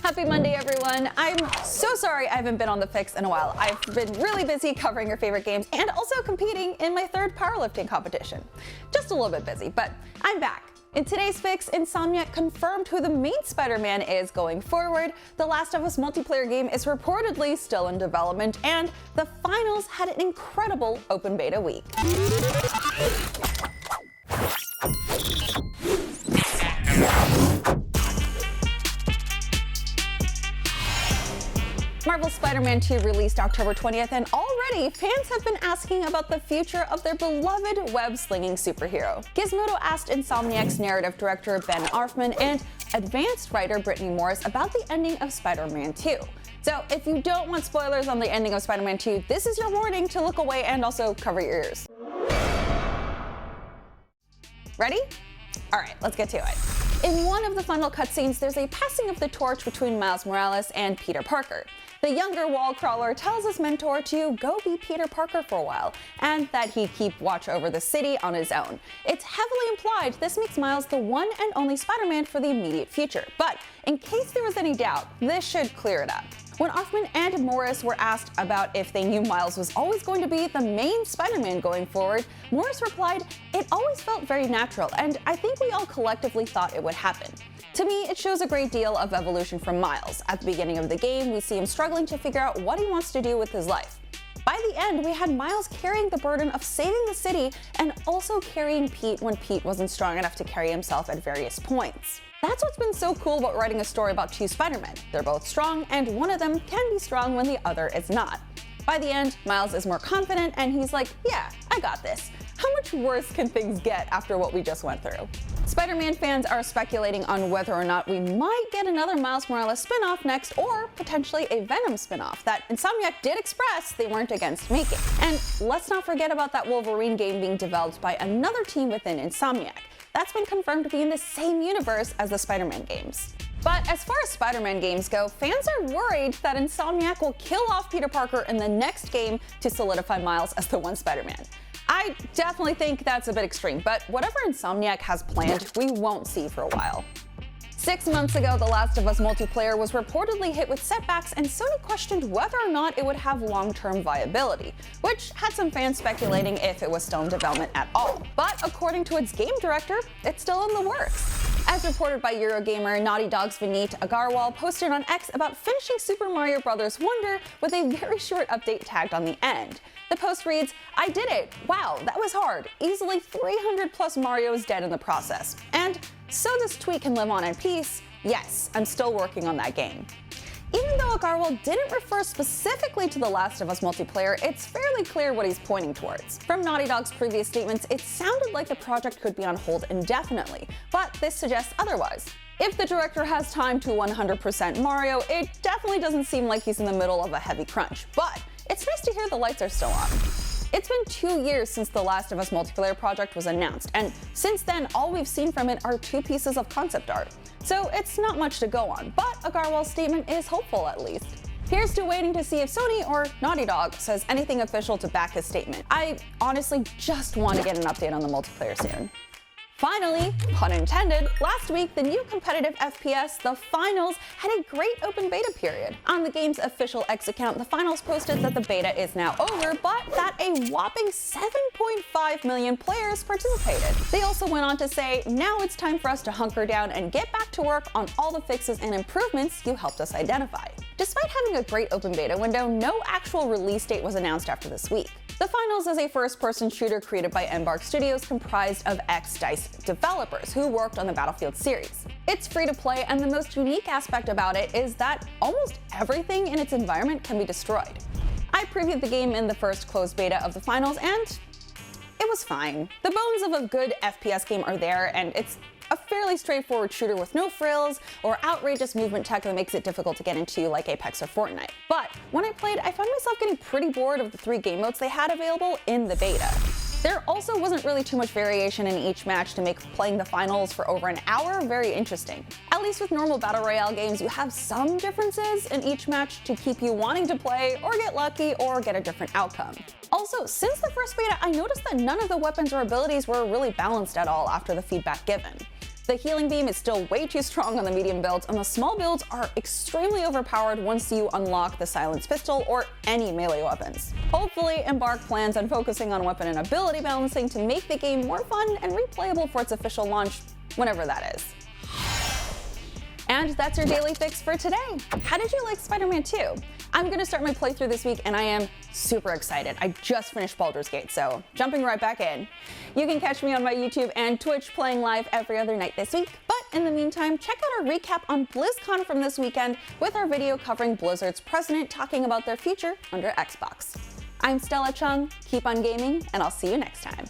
Happy Monday, everyone. I'm so sorry I haven't been on the Fix in a while. I've been really busy covering your favorite games and also competing in my third powerlifting competition. Just a little bit busy, but I'm back. In today's Fix, Insomniac confirmed who the main Spider-Man is going forward, The Last of Us multiplayer game is reportedly still in development, and the finals had an incredible open beta week. Marvel's Spider-Man 2 released October 20th, and already fans have been asking about the future of their beloved web-slinging superhero. Gizmodo asked Insomniac's narrative director Ben Arfman and advanced writer Brittany Morris about the ending of Spider-Man 2. So if you don't want spoilers on the ending of Spider-Man 2, this is your warning to look away and also cover your ears. Ready? Alright, let's get to it. In one of the final cutscenes, there's a passing of the torch between Miles Morales and Peter Parker. The younger wall crawler tells his mentor to go be Peter Parker for a while, and that he'd keep watch over the city on his own. It's heavily implied this makes Miles the one and only Spider-Man for the immediate future, but in case there was any doubt, this should clear it up. When Arfman and Morris were asked about if they knew Miles was always going to be the main Spider-Man going forward, Morris replied, "It always felt very natural, and I think we all collectively thought it would happen." To me, it shows a great deal of evolution from Miles. At the beginning of the game, we see him struggling to figure out what he wants to do with his life. By the end, we had Miles carrying the burden of saving the city and also carrying Pete when Pete wasn't strong enough to carry himself at various points. That's what's been so cool about writing a story about two Spider-Men. They're both strong, and one of them can be strong when the other is not. By the end, Miles is more confident, and he's like, yeah, I got this. How much worse can things get after what we just went through? Spider-Man fans are speculating on whether or not we might get another Miles Morales spin-off next, or potentially a Venom spin-off that Insomniac did express they weren't against making. And let's not forget about that Wolverine game being developed by another team within Insomniac. That's been confirmed to be in the same universe as the Spider-Man games. But as far as Spider-Man games go, fans are worried that Insomniac will kill off Peter Parker in the next game to solidify Miles as the one Spider-Man. I definitely think that's a bit extreme, but whatever Insomniac has planned, we won't see for a while. 6 months ago, The Last of Us multiplayer was reportedly hit with setbacks, and Sony questioned whether or not it would have long-term viability, which had some fans speculating if it was still in development at all. But according to its game director, it's still in the works. As reported by Eurogamer, Naughty Dog's Vineet Agarwal posted on X about finishing Super Mario Bros. Wonder with a very short update tagged on the end. The post reads, "I did it! Wow, that was hard. Easily 300 plus Marios dead in the process. And so this tweet can live on in peace, yes, I'm still working on that game." Even though Agarwal didn't refer specifically to The Last of Us multiplayer, it's fairly clear what he's pointing towards. From Naughty Dog's previous statements, it sounded like the project could be on hold indefinitely, but this suggests otherwise. If the director has time to 100% Mario, it definitely doesn't seem like he's in the middle of a heavy crunch, but it's nice to hear the lights are still on. It's been 2 years since The Last of Us multiplayer project was announced, and since then all we've seen from it are 2 pieces of concept art. So it's not much to go on, but Agarwal's statement is hopeful at least. Here's to waiting to see if Sony or Naughty Dog says anything official to back his statement. I honestly just want to get an update on the multiplayer soon. Finally, pun intended, last week the new competitive FPS, The Finals, had a great open beta period. On the game's official X account, The Finals posted that the beta is now over, but that a whopping 7.5 million players participated. They also went on to say, now it's time for us to hunker down and get back to work on all the fixes and improvements you helped us identify. Despite having a great open beta window, no actual release date was announced after this week. The Finals is a first-person shooter created by Embark Studios comprised of ex-DICE developers who worked on the Battlefield series. It's free to play, and the most unique aspect about it is that almost everything in its environment can be destroyed. I previewed the game in the first closed beta of The Finals, and it was fine. The bones of a good FPS game are there, and it's a fairly straightforward shooter with no frills or outrageous movement tech that makes it difficult to get into like Apex or Fortnite. But when I played, I found myself getting pretty bored of the 3 game modes they had available in the beta. There also wasn't really too much variation in each match to make playing the finals for over an hour very interesting. At least with normal Battle Royale games, you have some differences in each match to keep you wanting to play or get lucky or get a different outcome. Also, since the first beta, I noticed that none of the weapons or abilities were really balanced at all after the feedback given. The healing beam is still way too strong on the medium builds, and the small builds are extremely overpowered once you unlock the silenced pistol or any melee weapons. Hopefully, Embark plans on focusing on weapon and ability balancing to make the game more fun and replayable for its official launch, whenever that is. And that's your daily fix for today. How did you like Spider-Man 2? I'm gonna start my playthrough this week and I am super excited. I just finished Baldur's Gate, so jumping right back in. You can catch me on my YouTube and Twitch playing live every other night this week, but in the meantime, check out our recap on BlizzCon from this weekend with our video covering Blizzard's president talking about their future under Xbox. I'm Stella Chung, keep on gaming, and I'll see you next time.